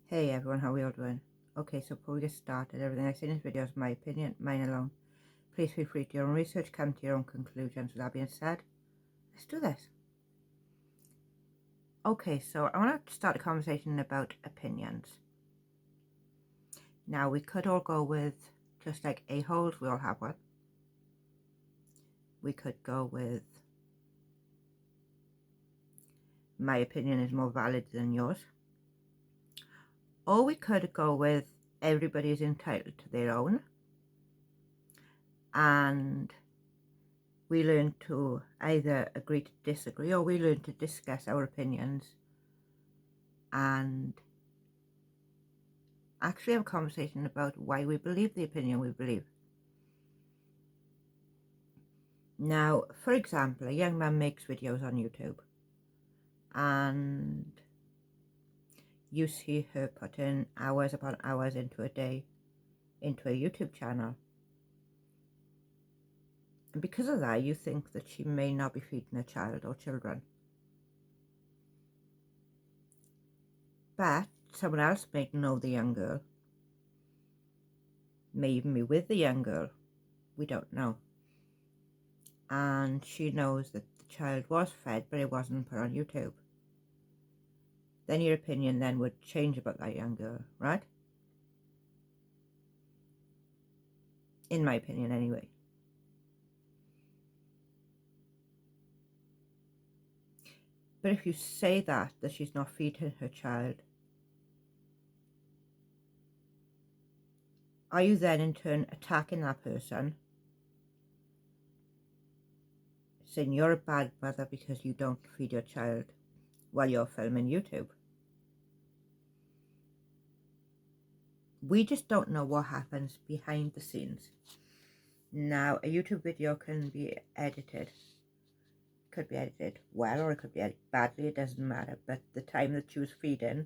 Hey everyone, how are we all doing? Okay, so before we get started, everything I say in this video is my opinion, mine alone. Please feel free to do your own research, come to your own conclusions. With that being said, let's do this. Okay, so I want to start a conversation about opinions. Now, we could all go with, just like a-holes, we all have one. We could go with, my opinion is more valid than yours. Or we could go with, everybody is entitled to their own. And we learn to either agree to disagree, or we learn to discuss our opinions and actually have a conversation about why we believe the opinion we believe. Now, for example, a young man makes videos on YouTube and you see her put in hours upon hours into a day into a YouTube channel. And because of that, you think that she may not be feeding a child or children. But someone else may know the young girl, may even be with the young girl, we don't know. And she knows that the child was fed, but it wasn't put on YouTube. Then your opinion then would change about that young girl, right? In my opinion, anyway. But if you say that she's not feeding her child, are you then in turn attacking that person, saying you're a bad mother because you don't feed your child while you're filming YouTube? We just don't know what happens behind the scenes. Now, a YouTube video can be edited. It could be edited well or it could be edited badly, it doesn't matter. But the time that she was feeding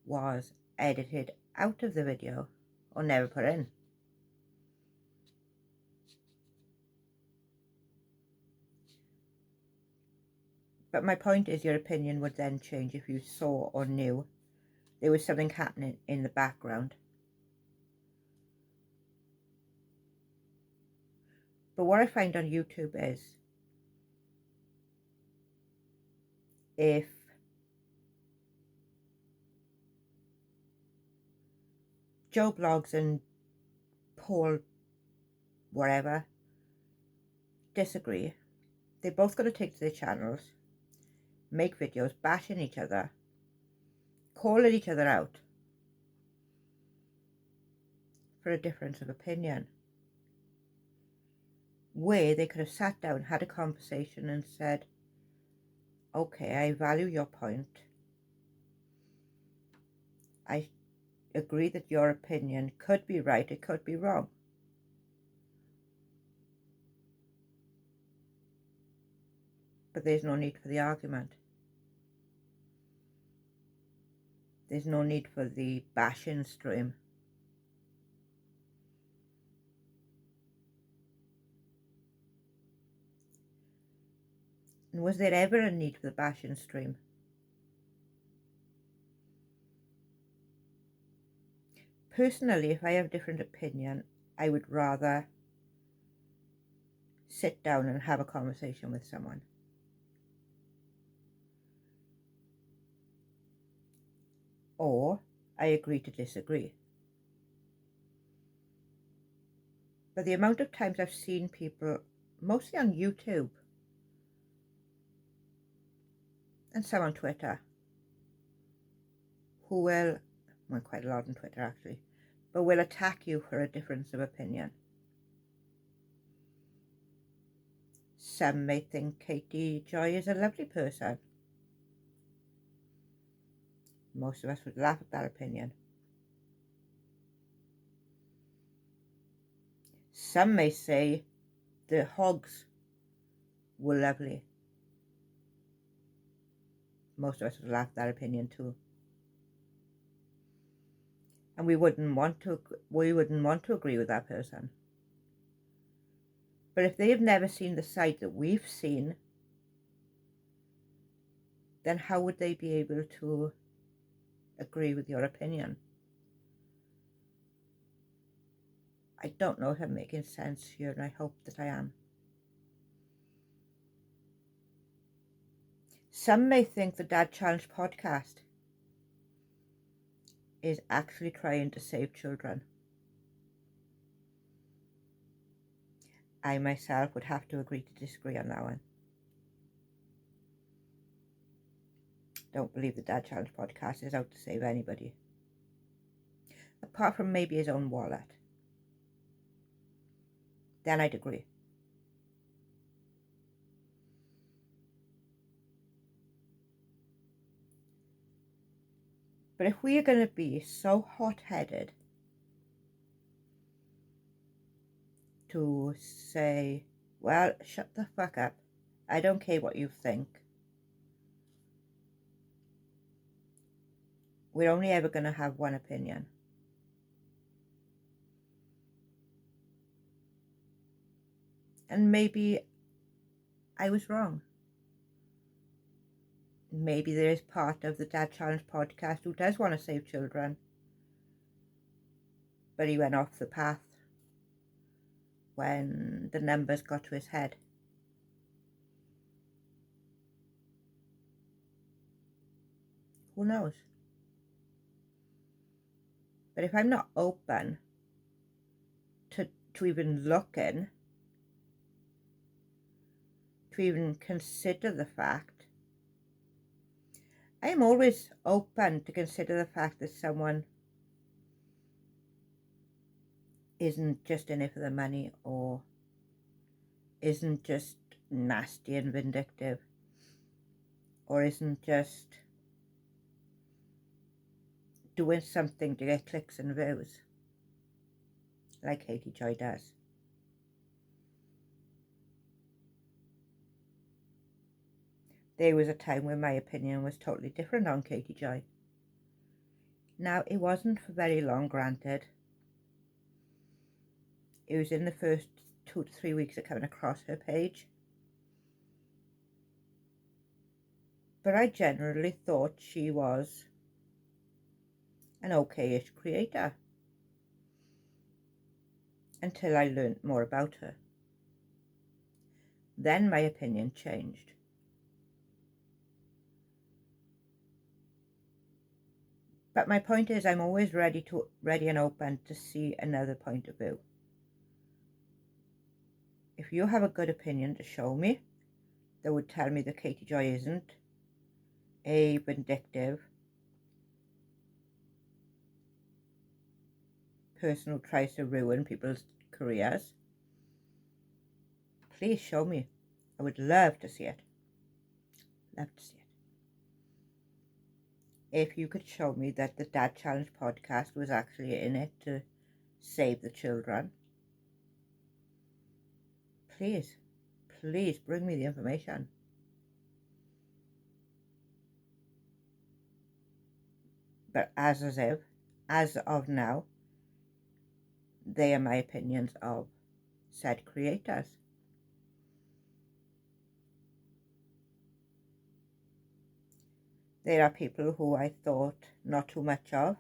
was edited out of the video or never put in. But my point is, your opinion would then change if you saw or knew there was something happening in the background. But what I find on YouTube is, if Joe Blogs and Paul whatever disagree, they're both going to take to their channels, make videos bashing each other, calling each other out for a difference of opinion, where they could have sat down, had a conversation and said, okay, I value your point, I agree that your opinion could be right, it could be wrong, but there's no need for the argument. There's no need for the bashing stream. And was there ever a need for the bashing stream? Personally, if I have a different opinion, I would rather sit down and have a conversation with someone. Or I agree to disagree. But the amount of times I've seen people, mostly on YouTube and some on Twitter, who will, well, quite a lot on Twitter actually, but will attack you for a difference of opinion. Some may think Katie Joy is a lovely person. Most of us would laugh at that opinion. Some may say the hogs were lovely. Most of us would laugh at that opinion too. And we wouldn't want to agree with that person. But if they have never seen the side that we've seen, then how would they be able to agree with your opinion. I don't know if I'm making sense here, and I hope that I am. Some may think the Dad Challenge podcast is actually trying to save children. I myself would have to agree to disagree on that one. Don't believe the Dad Challenge podcast is out to save anybody, apart from maybe his own wallet. Then I'd agree. But if we are going to be so hot-headed to say, well, shut the fuck up, I don't care what you think, we're only ever going to have one opinion. And maybe I was wrong. Maybe there is part of the Dad Challenge podcast who does want to save children, but he went off the path when the numbers got to his head. Who knows? But if I'm not open to even looking, to even consider the fact, I am always open to consider the fact that someone isn't just in it for the money, or isn't just nasty and vindictive, or isn't just doing something to get clicks and views like Katie Joy does. There was a time when my opinion was totally different on Katie Joy. Now, it wasn't for very long, granted. It was in the first 2 to 3 weeks of coming across her page. But I generally thought she was an okay-ish creator until I learned more about her. Then my opinion changed. But my point is, I'm always ready and open to see another point of view. If you have a good opinion to show me that would tell me that Katie Joy isn't a vindictive person who tries to ruin people's careers, please show me. I would love to see it. Love to see it. If you could show me that the Dad Challenge podcast was actually in it to save the children, please bring me the information. But as of now, they are my opinions of said creators. There are people who I thought not too much of,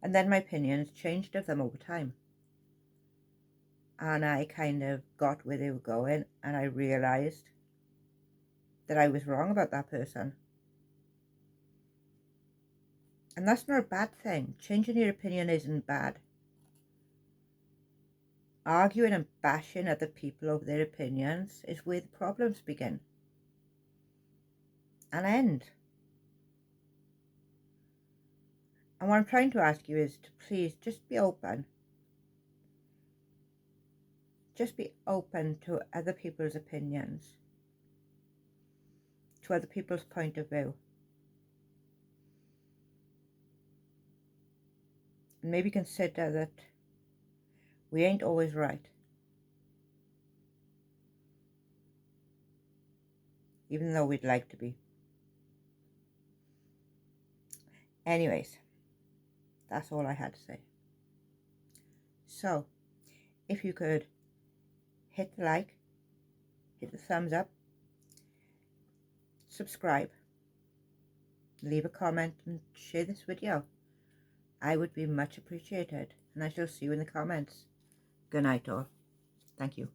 and then my opinions changed of them over time. And I kind of got where they were going, and I realised that I was wrong about that person. And that's not a bad thing. Changing your opinion isn't bad. Arguing and bashing other people over their opinions is where the problems begin and end. And what I'm trying to ask you is to please just be open. Just be open to other people's opinions, to other people's point of view. And maybe consider that we ain't always right, even though we'd like to be. Anyways, that's all I had to say. So, if you could hit the like, hit the thumbs up, subscribe, leave a comment and share this video. I would be much appreciated, and I shall see you in the comments. Good night all. Thank you.